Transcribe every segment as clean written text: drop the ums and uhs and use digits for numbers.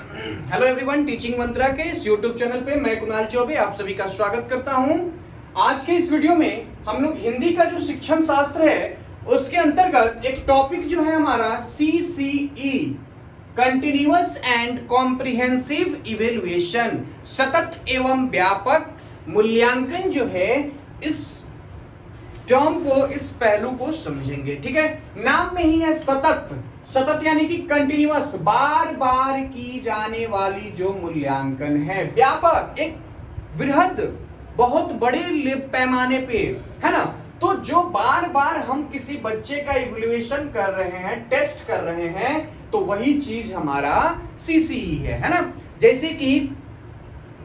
Hello everyone, teaching मंत्रा के इस YouTube channel पे मैं कुणाल चौबे आप सभी का स्वागत करता हूं। आज के इस वीडियो में हम लोग हिंदी का जो शिक्षण शास्त्र है उसके अंतर्गत एक टॉपिक जो है हमारा CCE continuous and comprehensive evaluation, सतत एवं व्यापक मूल्यांकन जो है, इस टर्म को, इस पहलू को समझेंगे। ठीक है, नाम में ही है सतत। सतत यानी कि कंटिन्यूअस, बार बार की जाने वाली जो मूल्यांकन है। व्यापक, एक वृहद, बहुत बड़े पैमाने पे, है ना। तो जो बार बार हम किसी बच्चे का इवैल्यूएशन कर रहे हैं, टेस्ट कर रहे हैं, तो वही चीज हमारा CCE है ना। जैसे कि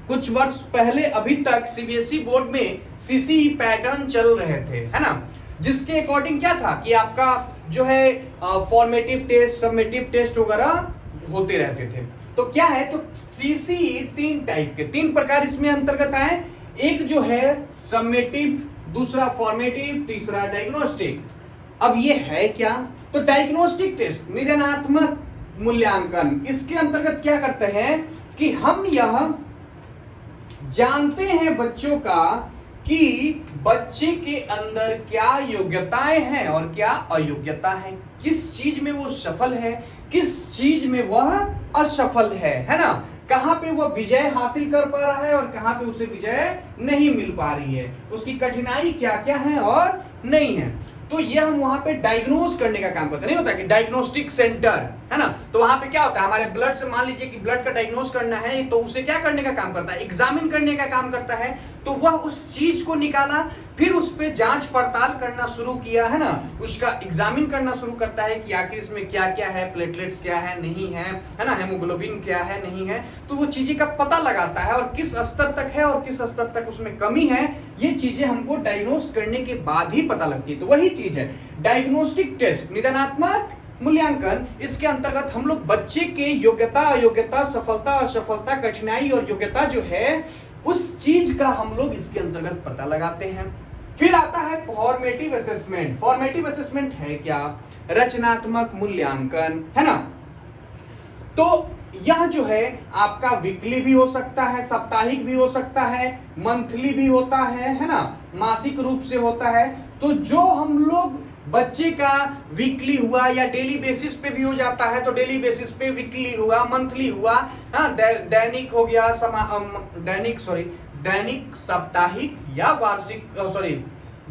कुछ वर्ष पहले अभी तक CBSE बोर्ड में CCE पैटर्न चल रहे थे, है ना, जिसके अकॉर्डिंग क्या था कि आपका जो है फॉर्मेटिव टेस्ट, समेटिव टेस्ट वगैरह होते रहते थे। तो क्या है, तो CCE तीन टाइप के, तीन प्रकार इसमें अंतर्गत आए। एक जो है समेटिव, दूसरा फॉर्मेटिव, तीसरा डायग्नोस्टिक। अब ये है क्या, तो डायग्नोस्टिक टेस्ट, निदानात्मक मूल्यांकन, इसके अंतर्गत क्या करते हैं कि हम यह जानते हैं बच्चों का कि बच्चे के अंदर क्या योग्यताएं हैं और क्या अयोग्यता है, किस चीज में वो सफल है, किस चीज में वह असफल है ना। कहां पे वह विजय हासिल कर पा रहा है और कहां पे उसे विजय नहीं मिल पा रही है, उसकी कठिनाई क्या क्या है और नहीं है। तो ये हम वहां पे डायग्नोज करने का काम करते, नहीं होता कि डायग्नोस्टिक सेंटर, है ना। तो वहां पे क्या होता है, हमारे ब्लड से मान लीजिए कि ब्लड का डायग्नोज करना है, तो उसे क्या करने का काम करता है, एग्जामिन करने का काम करता है। तो वह उस चीज को निकाला, फिर उस पे जांच पड़ताल करना शुरू किया, है ना, उसका एग्जामिन करना शुरू करता है कि आखिर इसमें क्या क्या है, प्लेटलेट्स क्या है, नहीं है ना, हेमोग्लोबिन क्या है, नहीं है। तो वो चीजें का पता लगाता है और किस स्तर तक है और किस स्तर तक उसमें कमी है, ये चीजें हमको डायग्नोज करने के बाद ही पता लगती है। तो वही चीज है डायग्नोस्टिक टेस्ट, निदानात्मक मूल्यांकन। इसके अंतर्गत हम लोग बच्चे के योग्यता, अयोग्यता, सफलता, असफलता, कठिनाई और योग्यता जो है, उस चीज का हम लोग इसके अंतर्गत पता लगाते हैं। फिर आता है फॉर्मेटिव असेसमेंट। फॉर्मेटिव असेसमेंट है क्या, रचनात्मक मूल्यांकन, है ना। तो यह जो है आपका वीकली भी हो सकता है, साप्ताहिक भी हो सकता है, मंथली भी होता है ना, मासिक रूप से होता है। तो जो हम लोग बच्चे का वीकली हुआ या डेली बेसिस पे भी हो जाता है, तो डेली बेसिस पे वीकली हुआ, मंथली हुआ, हाँ, दैनिक हो गया, दैनिक साप्ताहिक या वार्षिक,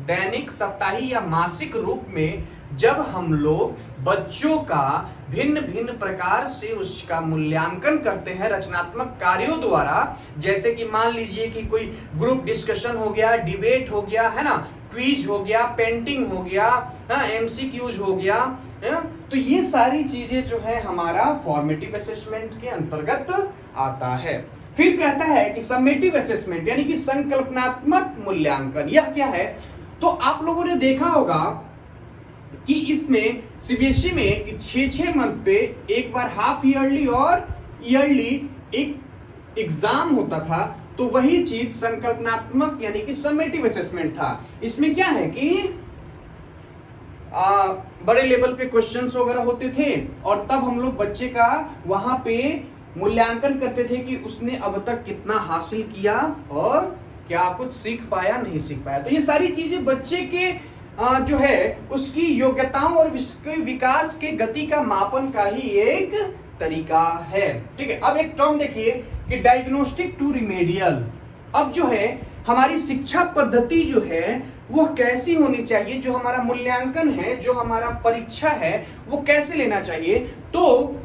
दैनिक साप्ताहिक या मासिक रूप में जब हम लोग बच्चों का भिन्न भिन्न प्रकार से उसका मूल्यांकन करते हैं रचनात्मक कार्यों द्वारा, जैसे कि मान लीजिए कि कोई ग्रुप डिस्कशन हो गया, डिबेट हो गया, है ना, क्विज हो गया, पेंटिंग हो गया, MCQs हो गया, तो ये सारी चीजें जो है हमारा फॉर्मेटिव असेसमेंट के अंतर्गत आता है। फिर कहता है कि समेटिव असेसमेंट यानी कि संकल्पनात्मक मूल्यांकन। यह क्या है, तो आप लोगों ने देखा होगा कि इसमें CBSE में कि 6-6 मंथ पे एक बार हाफ ईयरली और ईयरली एक एग्जाम होता था। तो वही चीज संकल्पनात्मक यानी कि समेटिव असेसमेंट था। इसमें क्या है कि बड़े लेवल पे क्वेश्चंस वगैरह होते थे और तब हम लोग बच्चे का वहां पे मूल्यांकन करते थे कि उसने अब तक कितना हासिल किया और क्या कुछ सीख पाया, नहीं सीख पाया। तो ये सारी चीजें बच्चे के जो है उसकी योग्यताओं और विकास के गति का मापन का ही एक तरीका है। ठीक है, अब एक टर्म देखिए कि डायग्नोस्टिक टू रिमेडियल। अब जो है हमारी शिक्षा पद्धति जो है वो कैसी होनी चाहिए, जो हमारा मूल्यांकन है, जो हमारा परीक्षा है, वो कैसे लेना चाहिए। तो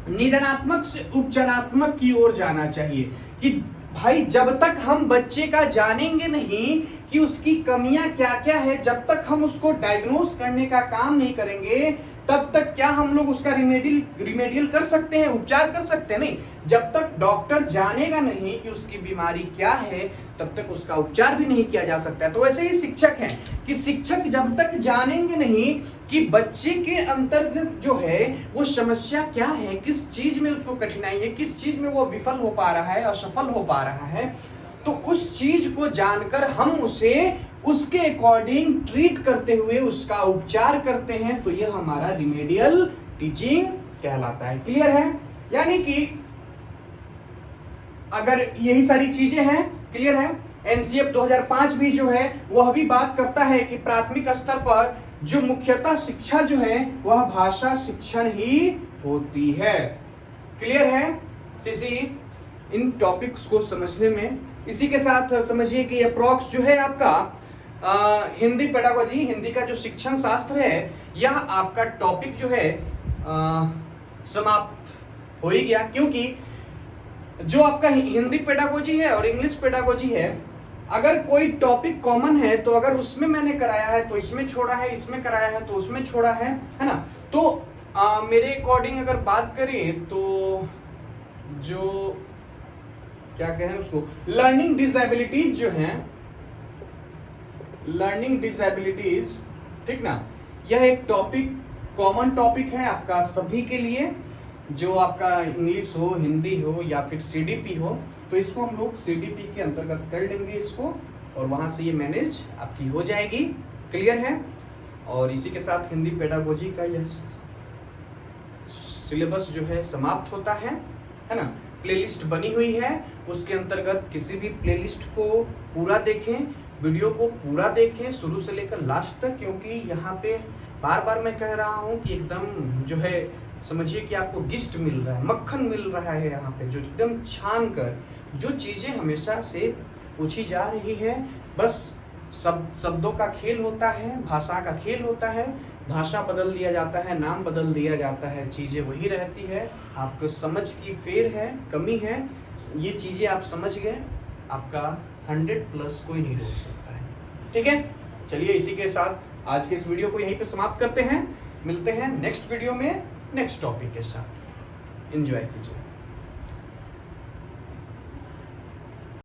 निदानात्मक से उपचारात्मक की ओर जाना चाहिए कि भाई जब तक हम बच्चे का जानेंगे नहीं कि उसकी कमियां क्या क्या है, जब तक हम उसको डायग्नोस करने का काम नहीं करेंगे, तब तक क्या हम लोग उसका रिमेडियल कर सकते हैं, उपचार कर सकते हैं? नहीं। जब तक डॉक्टर जानेगा नहीं कि उसकी बीमारी क्या है, तब तक उसका उपचार भी नहीं किया जा सकता है। तो वैसे ही शिक्षक हैं कि शिक्षक जब तक जानेंगे नहीं कि बच्चे के अंतर्गत जो है वो समस्या क्या है, किस चीज में उसको कठिनाई है, किस चीज में वो विफल हो पा रहा है, असफल हो पा रहा है, तो उस चीज को जानकर हम उसे उसके अकॉर्डिंग ट्रीट करते हुए उसका उपचार करते हैं। तो यह हमारा रिमेडियल टीचिंग कहलाता है। क्लियर है? यानी कि अगर यही सारी चीजें हैं, क्लियर है। एनसीएफ 2005 भी जो है वह भी बात करता है कि प्राथमिक स्तर पर जो मुख्यतः शिक्षा जो है वह भाषा शिक्षण ही होती है। क्लियर है सीसी इन टॉपिक्स को समझने में। इसी के साथ समझिए कि अप्रॉक्स जो है आपका हिंदी पेडागोजी, हिंदी का जो शिक्षण शास्त्र है, यह आपका टॉपिक जो है समाप्त हो ही गया। क्योंकि जो आपका हिंदी पेडागोजी है और इंग्लिश पेडागोजी है, अगर कोई टॉपिक कॉमन है तो अगर उसमें मैंने कराया है तो इसमें छोड़ा है, इसमें कराया है तो उसमें छोड़ा है ना। तो मेरे अकॉर्डिंग अगर बात करें तो जो क्या कहें उसको, लर्निंग डिसेबिलिटीज जो हैं, लर्निंग डिसेबिलिटीज, ठीक ना, यह एक टॉपिक, कॉमन टॉपिक है आपका सभी के लिए, जो आपका इंग्लिश हो, हिंदी हो या फिर सीडीपी हो, तो इसको हम लोग सीडीपी के अंतर्गत कर लेंगे इसको, और वहां से ये मैनेज आपकी हो जाएगी। क्लियर है। और इसी के साथ हिंदी पेडागोजी का यह सिलेबस जो है समाप्त होता है ना। प्लेलिस्ट बनी हुई है, उसके अंतर्गत किसी भी प्लेलिस्ट को पूरा देखें, वीडियो को पूरा देखें शुरू से लेकर लास्ट तक, क्योंकि यहाँ पे बार बार मैं कह रहा हूँ कि एकदम जो है समझिए कि आपको गिस्ट मिल रहा है, मक्खन मिल रहा है यहाँ पे, जो एकदम छान कर जो चीजें हमेशा से पूछी जा रही है। बस शब्दों का खेल होता है, भाषा का खेल होता है, भाषा बदल दिया जाता है, नाम बदल दिया जाता है, चीजें वही रहती है। आपको समझ की फेर है, कमी है, ये चीजें आप समझ गए, आपका 100+ कोई नहीं रोक सकता है। ठीक है, चलिए इसी के साथ आज के इस वीडियो को यहीं पे समाप्त करते हैं। मिलते हैं नेक्स्ट वीडियो में नेक्स्ट टॉपिक के साथ। एंजॉय कीजिए।